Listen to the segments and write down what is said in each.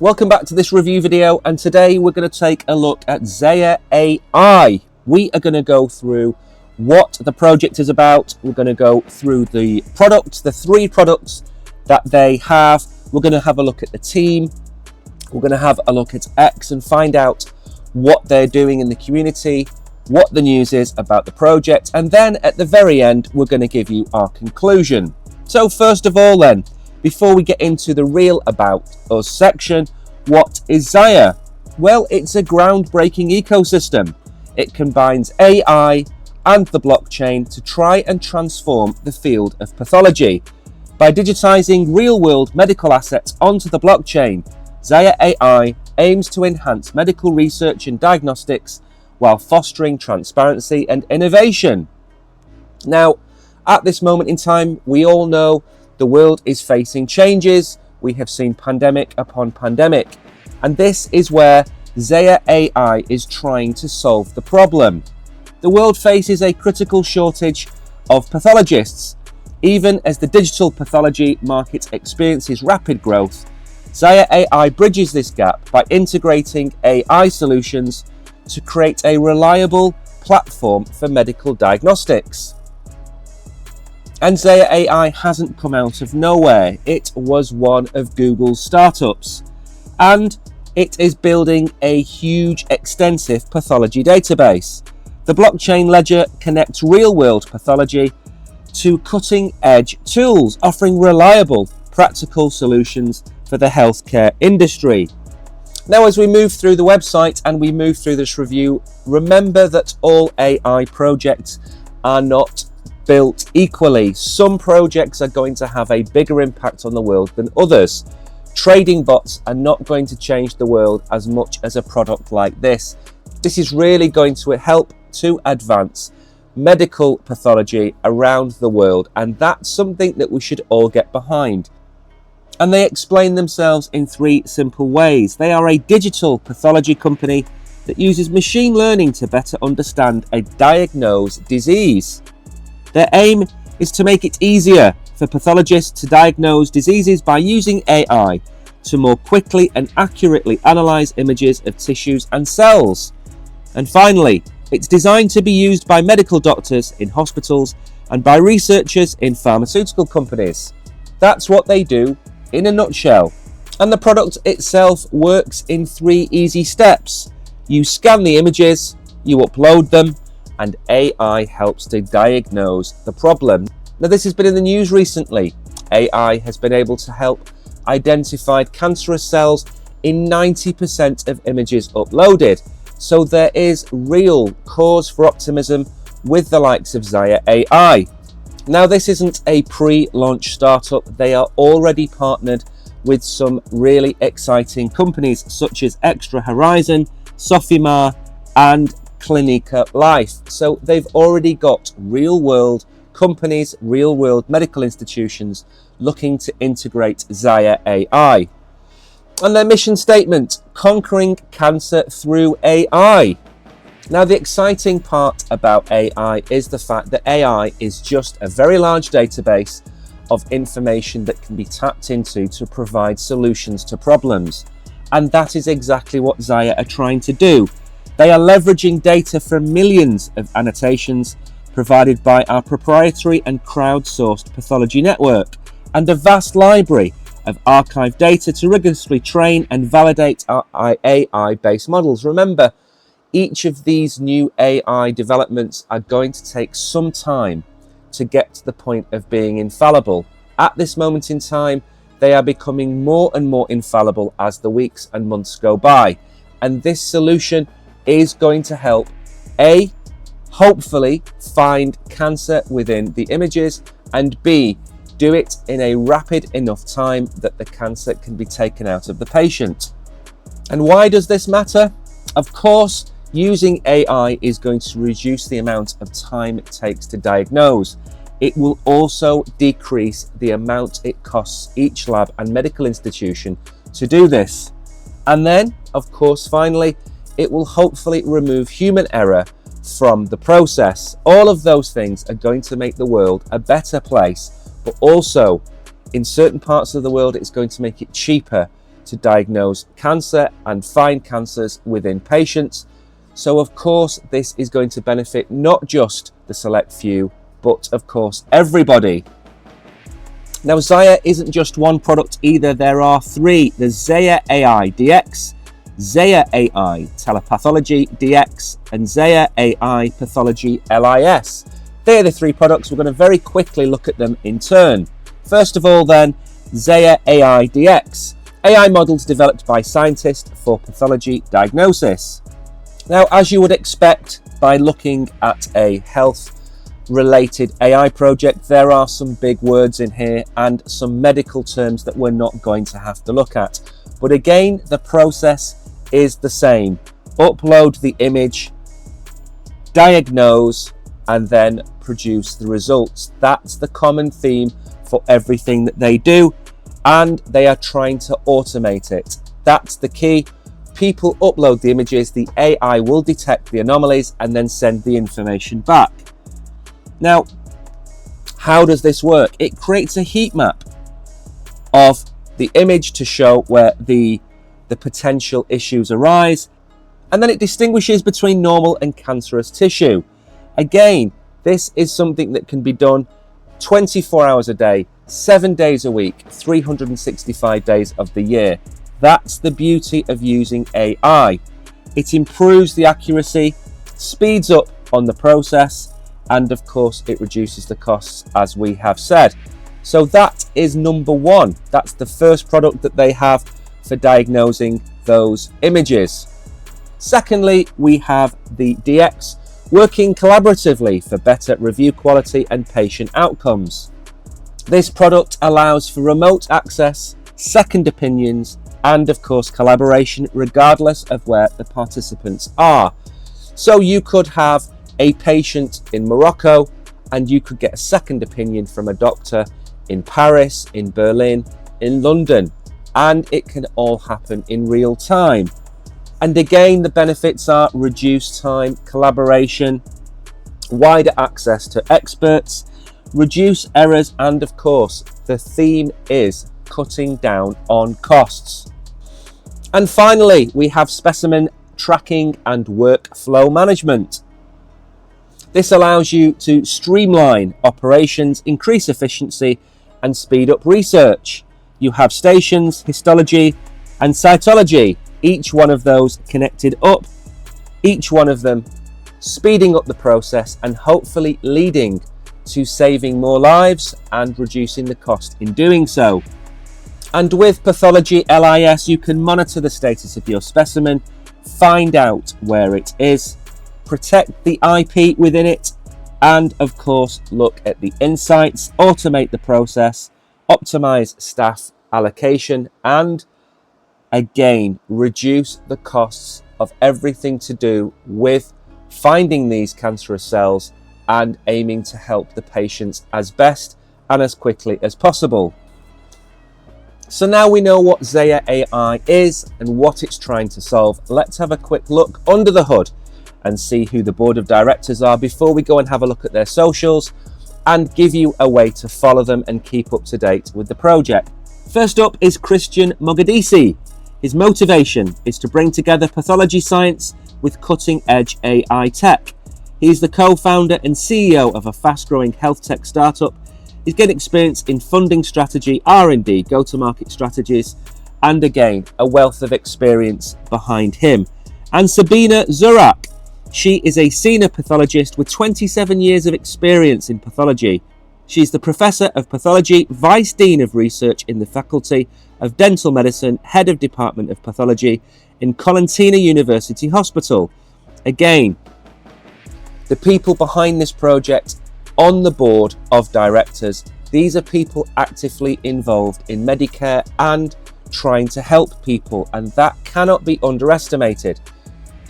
Welcome back to this review video, and today we're going to take a look at Zaya AI. We are going to go through what the project is about. We're going to go through the products, the 3 products that they have. We're going to have a look at the team. We're going to have a look at X and find out what they're doing in the community, what the news is about the project, and then at the very end we're going to give you our conclusion. So first of all then, before we get into the real About Us section, what is Zaya? Well, it's a groundbreaking ecosystem. It combines AI and the blockchain to try and transform the field of pathology. By digitizing real-world medical assets onto the blockchain, Zaya AI aims to enhance medical research and diagnostics while fostering transparency and innovation. Now, at this moment in time, we all know the world is facing changes. We have seen pandemic upon pandemic, and this is where Zaya AI is trying to solve the problem. The world faces a critical shortage of pathologists. Even as the digital pathology market experiences rapid growth, Zaya AI bridges this gap by integrating AI solutions to create a reliable platform for medical diagnostics. And Zaya AI hasn't come out of nowhere. It was one of Google's startups, and it is building a huge, extensive pathology database. The blockchain ledger connects real-world pathology to cutting-edge tools, offering reliable, practical solutions for the healthcare industry. Now, as we move through the website and we move through this review, remember that all AI projects are not built equally. Some projects are going to have a bigger impact on the world than others. Trading bots are not going to change the world as much as a product like this. This is really going to help to advance medical pathology around the world, and that's something that we should all get behind. And they explain themselves in 3 simple ways. They are a digital pathology company that uses machine learning to better understand and diagnose disease. Their aim is to make it easier for pathologists to diagnose diseases by using AI to more quickly and accurately analyze images of tissues and cells. And finally, it's designed to be used by medical doctors in hospitals and by researchers in pharmaceutical companies. That's what they do in a nutshell. And the product itself works in 3 easy steps. You scan the images, you upload them, and AI helps to diagnose the problem. Now, this has been in the news recently. AI has been able to help identify cancerous cells in 90% of images uploaded. So there is real cause for optimism with the likes of Zaya AI. Now, this isn't a pre-launch startup. They are already partnered with some really exciting companies such as Extra Horizon, Sofimar, and Clinica Life. So they've already got real-world companies, real-world medical institutions looking to integrate Zaya AI. And their mission statement, conquering cancer through AI. Now, the exciting part about AI is the fact that AI is just a very large database of information that can be tapped into to provide solutions to problems. And that is exactly what Zaya are trying to do. They are leveraging data from millions of annotations provided by our proprietary and crowdsourced pathology network and a vast library of archived data to rigorously train and validate our AI-based models. Remember, each of these new AI developments are going to take some time to get to the point of being infallible. At this moment in time, they are becoming more and more infallible as the weeks and months go by. And this solution is going to help, A, hopefully find cancer within the images, and B, do it in a rapid enough time that the cancer can be taken out of the patient. And why does this matter? Of course, using AI is going to reduce the amount of time it takes to diagnose. It will also decrease the amount it costs each lab and medical institution to do this. And then, of course, finally, it will hopefully remove human error from the process. All of those things are going to make the world a better place, but also in certain parts of the world, it's going to make it cheaper to diagnose cancer and find cancers within patients. So of course, this is going to benefit not just the select few, but of course, everybody. Now, Zaya isn't just one product either. There are three. There's Zaya AI DX, Zaya AI Telepathology DX, and Zaya AI Pathology LIS. They are the three products. We're going to very quickly look at them in turn. First of all then, Zaya AI DX, AI models developed by scientists for pathology diagnosis. Now, as you would expect by looking at a health-related AI project, there are some big words in here and some medical terms that we're not going to have to look at. But again, the process is the same. Upload the image, diagnose, and then produce the results. That's the common theme for everything that they do, and they are trying to automate it. That's the key. People upload the images, the AI will detect the anomalies and then send the information back. Now, how does this work? It creates a heat map of the image to show where the potential issues arise, and then it distinguishes between normal and cancerous tissue. Again, this is something that can be done 24 hours a day, 7 days a week, 365 days of the year. That's the beauty of using AI. It improves the accuracy, speeds up on the process, and of course it reduces the costs, as we have said. So that is number one. That's the first product that they have for diagnosing those images. Secondly, we have the DX, working collaboratively for better review quality and patient outcomes. This product allows for remote access, second opinions, and of course collaboration regardless of where the participants are. So you could have a patient in Morocco and you could get a second opinion from a doctor in Paris, in Berlin, in London, and it can all happen in real time. And again, the benefits are reduced time, collaboration, wider access to experts, reduce errors, and of course the theme is cutting down on costs. And finally, we have specimen tracking and workflow management. This allows you to streamline operations, increase efficiency, and speed up research. You have stations, histology, and cytology, each one of those connected up, each one of them speeding up the process and hopefully leading to saving more lives and reducing the cost in doing so. And with Pathology LIS, you can monitor the status of your specimen, find out where it is, protect the IP within it, and of course, look at the insights, automate the process, optimize staff allocation, and again, reduce the costs of everything to do with finding these cancerous cells and aiming to help the patients as best and as quickly as possible. So now we know what Zaya AI is and what it's trying to solve. Let's have a quick look under the hood and see who the board of directors are before we go and have a look at their socials and give you a way to follow them and keep up to date with the project. First up is Christian Mogadisi. His motivation is to bring together pathology science with cutting-edge AI tech. He's the co-founder and CEO of a fast-growing health tech startup. He's getting experience in funding strategy, R&D, go-to-market strategies, and again, a wealth of experience behind him. And Sabina Zurak. She is a senior pathologist with 27 years of experience in pathology. She's the Professor of Pathology, Vice Dean of Research in the Faculty of Dental Medicine, Head of Department of Pathology in Colentina University Hospital. Again, the people behind this project on the board of directors, these are people actively involved in Medicare and trying to help people, and that cannot be underestimated.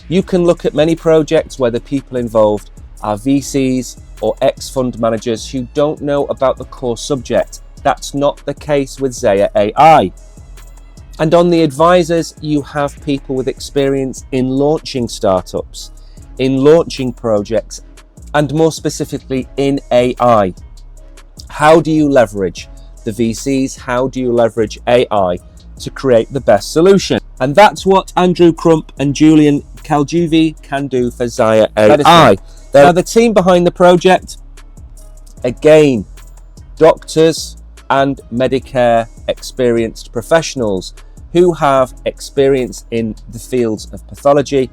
You can look at many projects where the people involved are VCs or ex-fund managers who don't know about the core subject. That's not the case with Zaya AI. And on the advisors, you have people with experience in launching startups, in launching projects, and more specifically in AI. How do you leverage the VCs? How do you leverage AI to create the best solution. And that's what Andrew Crump and Julian Kaljuvi can do for Zaya AI. Now, the team behind the project, again, doctors and Medicare experienced professionals who have experience in the fields of pathology.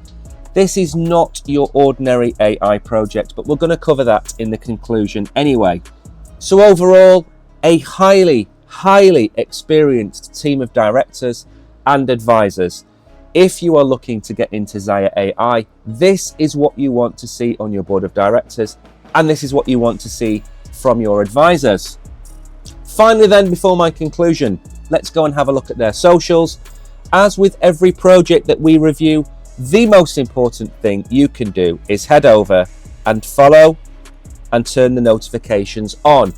This is not your ordinary AI project, but we're going to cover that in the conclusion anyway. So overall, a highly experienced team of directors and advisors. If you are looking to get into Zaya AI, this is what you want to see on your board of directors, and this is what you want to see from your advisors. Finally then, before my conclusion, let's go and have a look at their socials. As with every project that we review, the most important thing you can do is head over and follow and turn the notifications on.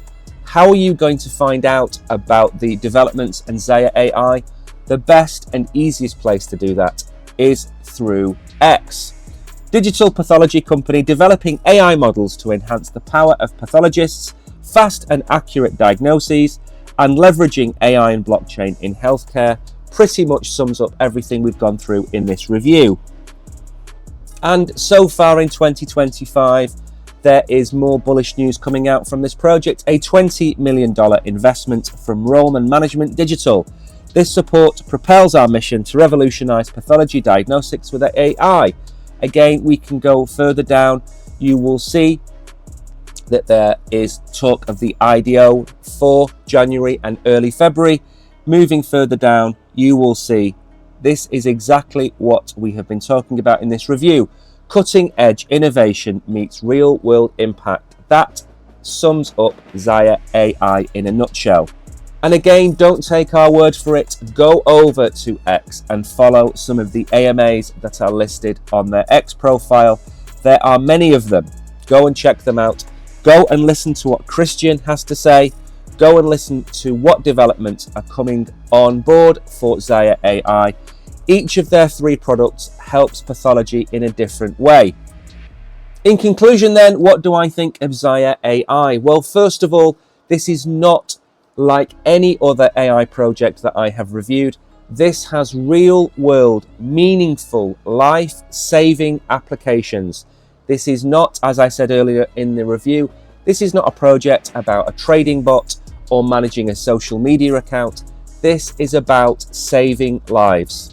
How are you going to find out about the developments in Zaya AI? The best and easiest place to do that is through X. Digital pathology company developing AI models to enhance the power of pathologists, fast and accurate diagnoses, and leveraging AI and blockchain in healthcare pretty much sums up everything we've gone through in this review. And so far in 2025, there is more bullish news coming out from this project, a $20 million investment from Rollman Management Digital. This support propels our mission to revolutionize pathology diagnostics with AI. Again, we can go further down. You will see that there is talk of the IDO for January and early February. Moving further down, you will see this is exactly what we have been talking about in this review. Cutting edge innovation meets real world impact. That sums up Zaya AI in a nutshell. And again, don't take our word for it. Go over to X and follow some of the AMAs that are listed on their X profile. There are many of them. Go and check them out. Go and listen to what Christian has to say. Go and listen to what developments are coming on board for Zaya AI. Each of their three products helps pathology in a different way. In conclusion then, what do I think of Zaya AI? Well, first of all, this is not like any other AI project that I have reviewed. This has real world, meaningful, life-saving applications. This is not, as I said earlier in the review, this is not a project about a trading bot or managing a social media account. This is about saving lives.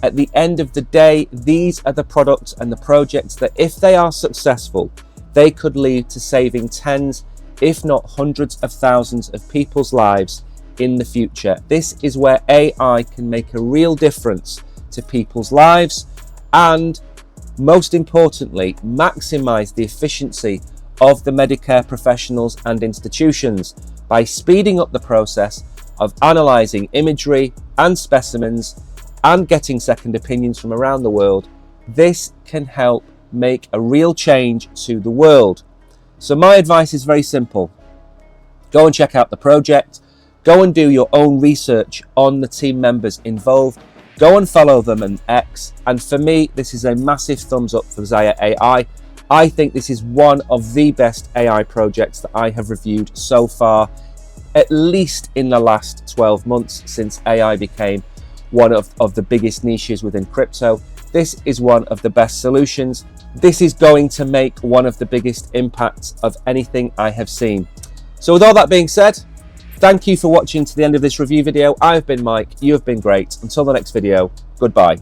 At the end of the day, these are the products and the projects that, if they are successful, they could lead to saving tens, if not hundreds of thousands of people's lives in the future. This is where AI can make a real difference to people's lives and, most importantly, maximize the efficiency of the Medicare professionals and institutions by speeding up the process of analyzing imagery and specimens and getting second opinions from around the world. This can help make a real change to the world. So my advice is very simple. Go and check out the project. Go and do your own research on the team members involved. Go and follow them on X. And for me, this is a massive thumbs up for Zaya AI. I think this is one of the best AI projects that I have reviewed so far, at least in the last 12 months since AI became one of the biggest niches within crypto. This is one of the best solutions. This is going to make one of the biggest impacts of anything I have seen. So with all that being said, thank you for watching to the end of this review video. I've been Mike, you have been great. Until the next video, goodbye.